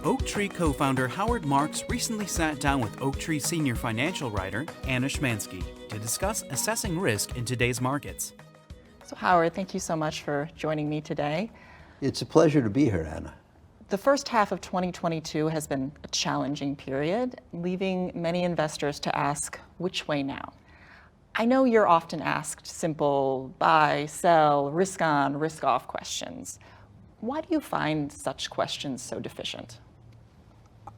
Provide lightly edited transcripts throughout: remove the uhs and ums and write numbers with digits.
Oaktree co-founder Howard Marks recently sat down with Oaktree senior financial writer Anna Schmansky to discuss assessing risk in today's markets. So Howard, thank you so much for joining me today. It's a pleasure to be here, Anna. The first half of 2022 has been a challenging period, leaving many investors to ask, which way now? I know you're often asked simple buy, sell, risk on, risk off questions. Why do you find such questions so deficient?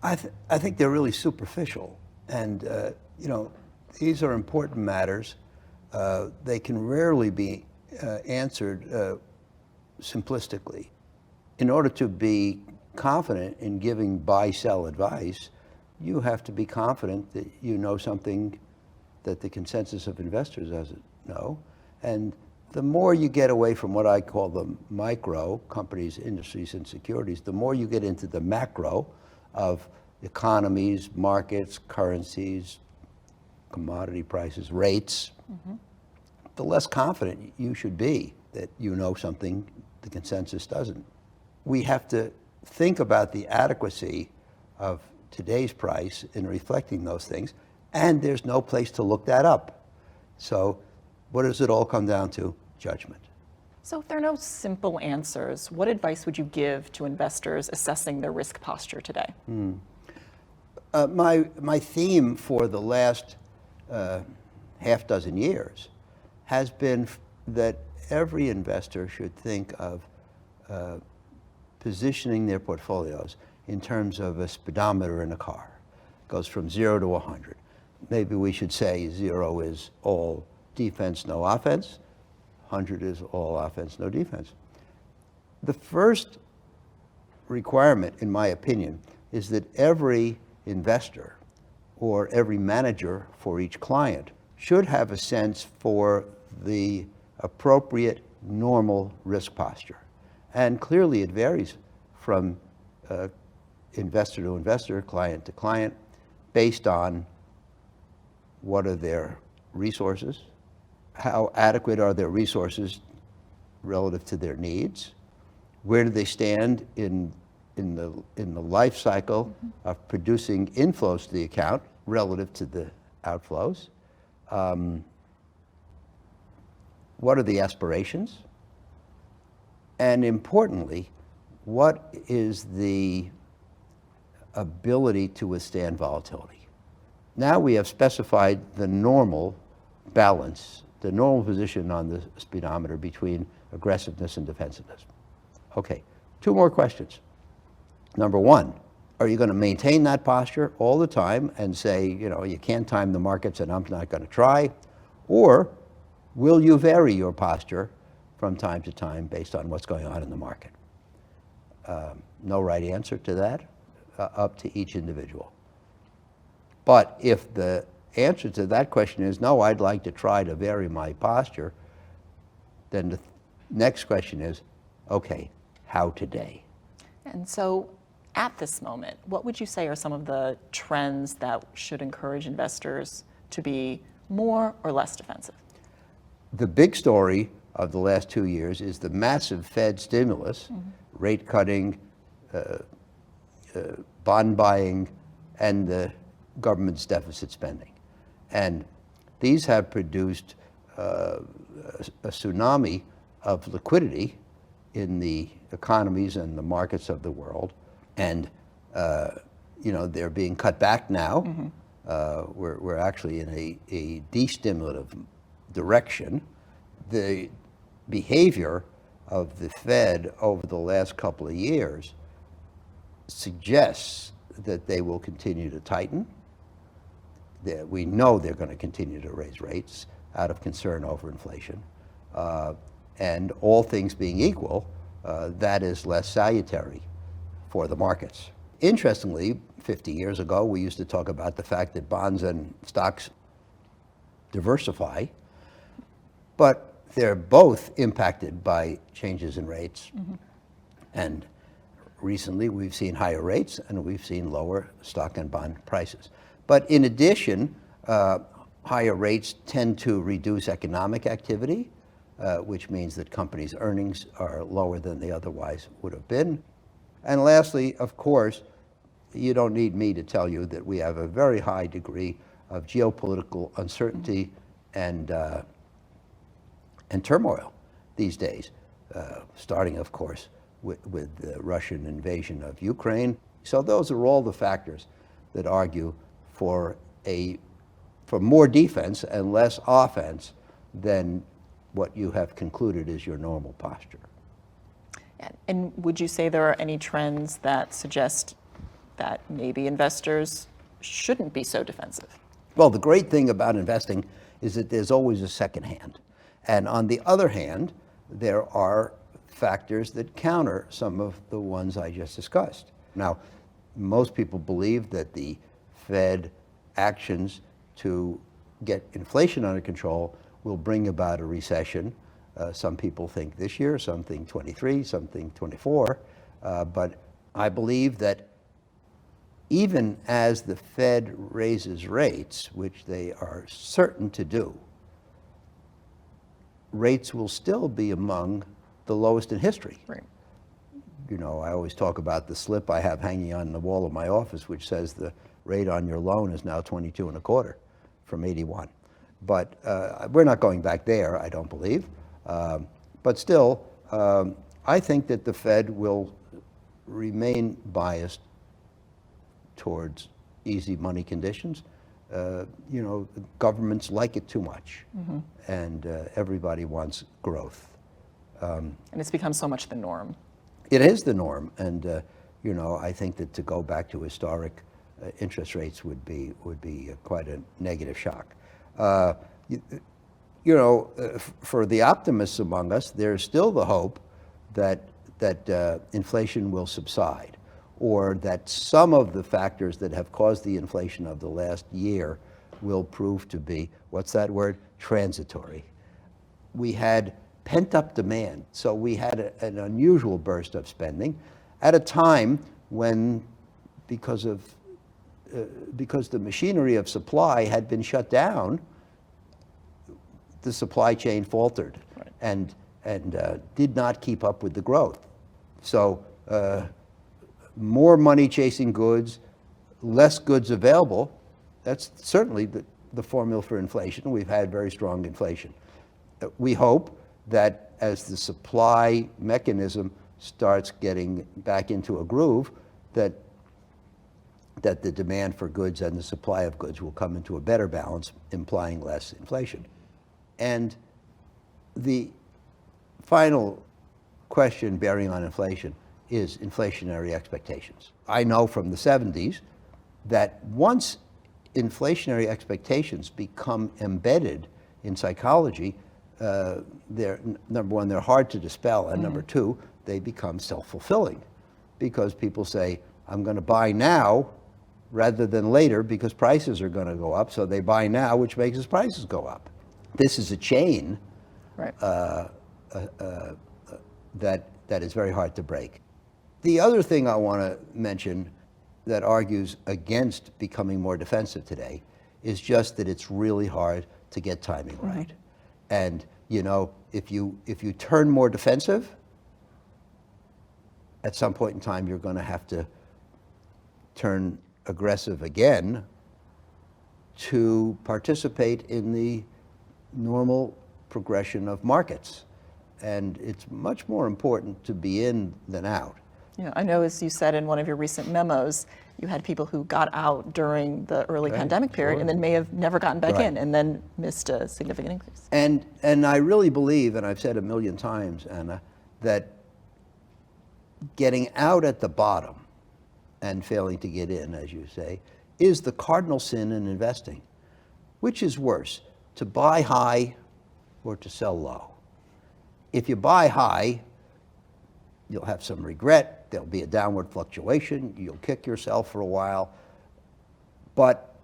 I think they're really superficial, and these are important matters. They can rarely be answered simplistically. In order to be confident in giving buy-sell advice, you have to be confident that you know something that the consensus of investors doesn't know. And the more you get away from what I call the micro, companies, industries, and securities, the more you get into the macro of economies, markets, currencies, commodity prices, rates, the less confident you should be that you know something the consensus doesn't. We have to think about the adequacy of today's price in reflecting those things, and there's no place to look that up. So what does it all come down to? Judgment. So if there are no simple answers, what advice would you give to investors assessing their risk posture today? My theme for the last half dozen years has been that every investor should think of positioning their portfolios in terms of a speedometer in a car. It goes from 0 to 100. Maybe we should say 0 is all defense, no offense. 100 is all offense, no defense. The first requirement, in my opinion, is that every investor or every manager for each client should have a sense for the appropriate normal risk posture. And clearly it varies from investor to investor, client to client, based on what are their resources, how adequate are their resources relative to their needs, where do they stand in the life cycle of producing inflows to the account relative to the outflows, what are the aspirations, and importantly, what is the ability to withstand volatility? Now we have specified the normal balance, the normal position on the speedometer between aggressiveness and defensiveness. Okay, 2 more questions. Number 1, are you going to maintain that posture all the time and say, you can't time the markets and I'm not going to try? Or will you vary your posture from time to time based on what's going on in the market? No right answer to that, up to each individual. But if the answer to that question is, no, I'd like to try to vary my posture, then the next question is, okay, how today? And so at this moment, what would you say are some of the trends that should encourage investors to be more or less defensive? The big story of the last 2 years is the massive Fed stimulus, rate cutting, bond buying, and the government's deficit spending. And these have produced a tsunami of liquidity in the economies and the markets of the world. And they're being cut back now. We're actually in a destimulative direction. The behavior of the Fed over the last couple of years suggests that they will continue to tighten. We know they're going to continue to raise rates out of concern over inflation. And all things being equal, that is less salutary for the markets. Interestingly, 50 years ago, we used to talk about the fact that bonds and stocks diversify, but they're both impacted by changes in rates. And recently, we've seen higher rates and we've seen lower stock and bond prices. But in addition, higher rates tend to reduce economic activity, which means that companies' earnings are lower than they otherwise would have been. And lastly, of course, you don't need me to tell you that we have a very high degree of geopolitical uncertainty and turmoil these days, starting, of course, with the Russian invasion of Ukraine. So those are all the factors that argue for more defense and less offense than what you have concluded is your normal posture. And would you say there are any trends that suggest that maybe investors shouldn't be so defensive? Well, the great thing about investing is that there's always a second hand. And on the other hand, there are factors that counter some of the ones I just discussed. Now, most people believe that the Fed actions to get inflation under control will bring about a recession. Some people think this year, some think 23, some think 24. But I believe that even as the Fed raises rates, which they are certain to do, rates will still be among the lowest in history. Right. You know, I always talk about the slip I have hanging on the wall of my office, which says the rate on your loan is now 22 and a quarter from 81. But we're not going back there, I don't believe. But still, I think that the Fed will remain biased towards easy money conditions. You know, governments like it too much, and everybody wants growth. And it's become so much the norm. It is the norm, and you know, I think that to go back to historic interest rates would be quite a negative shock. You know, for the optimists among us, there's still the hope that inflation will subside, or that some of the factors that have caused the inflation of the last year will prove to be, what's that word? Transitory. We had pent-up demand, so we had an unusual burst of spending at a time when, because the machinery of supply had been shut down, the supply chain faltered, right, and did not keep up with the growth. So more money chasing goods, less goods available, that's certainly the formula for inflation. We've had very strong inflation. We hope that as the supply mechanism starts getting back into a groove, that the demand for goods and the supply of goods will come into a better balance, implying less inflation. And the final question bearing on inflation is inflationary expectations. I know from the 70s that once inflationary expectations become embedded in psychology, they're, number one, they're hard to dispel, and number two, they become self-fulfilling, because people say, I'm going to buy now rather than later because prices are going to go up, so they buy now, which makes his prices go up. This is a chain, right, that is very hard to break. The other thing I want to mention that argues against becoming more defensive today is just that it's really hard to get timing right. And you know, if you turn more defensive, at some point in time you're going to have to turn aggressive again to participate in the normal progression of markets. And it's much more important to be in than out. Yeah, I know, as you said in one of your recent memos, you had people who got out during the early pandemic period and then may have never gotten back in and then missed a significant increase. And I really believe, and I've said a million times, Anna, that getting out at the bottom and failing to get in, as you say, is the cardinal sin in investing. Which is worse, to buy high or to sell low? If you buy high, you'll have some regret. There'll be a downward fluctuation. You'll kick yourself for a while. But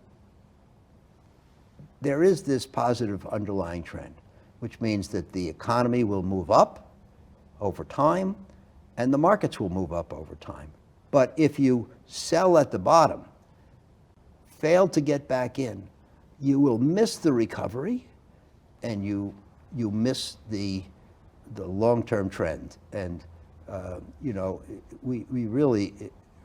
there is this positive underlying trend, which means that the economy will move up over time and the markets will move up over time. But if you sell at the bottom, fail to get back in, you will miss the recovery and you miss the long-term trend. And you know, we really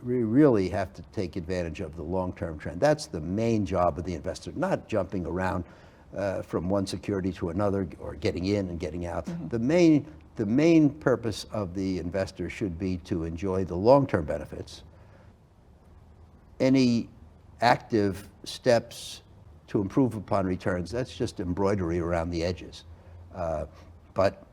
we really have to take advantage of the long-term trend. That's the main job of the investor, not jumping around from one security to another or getting in and getting out. Mm-hmm. The main purpose of the investor should be to enjoy the long-term benefits. Any active steps to improve upon returns, that's just embroidery around the edges. But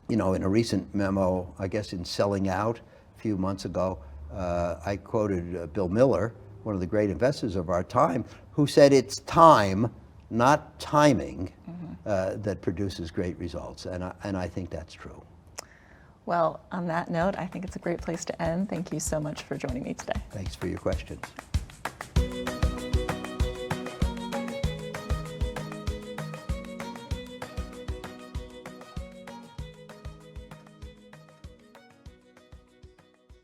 you know, in a recent memo, I guess in Selling Out a few months ago, I quoted Bill Miller, one of the great investors of our time, who said it's time, not timing, that produces great results. And I think that's true. Well, on that note, I think it's a great place to end. Thank you so much for joining me today. Thanks for your questions.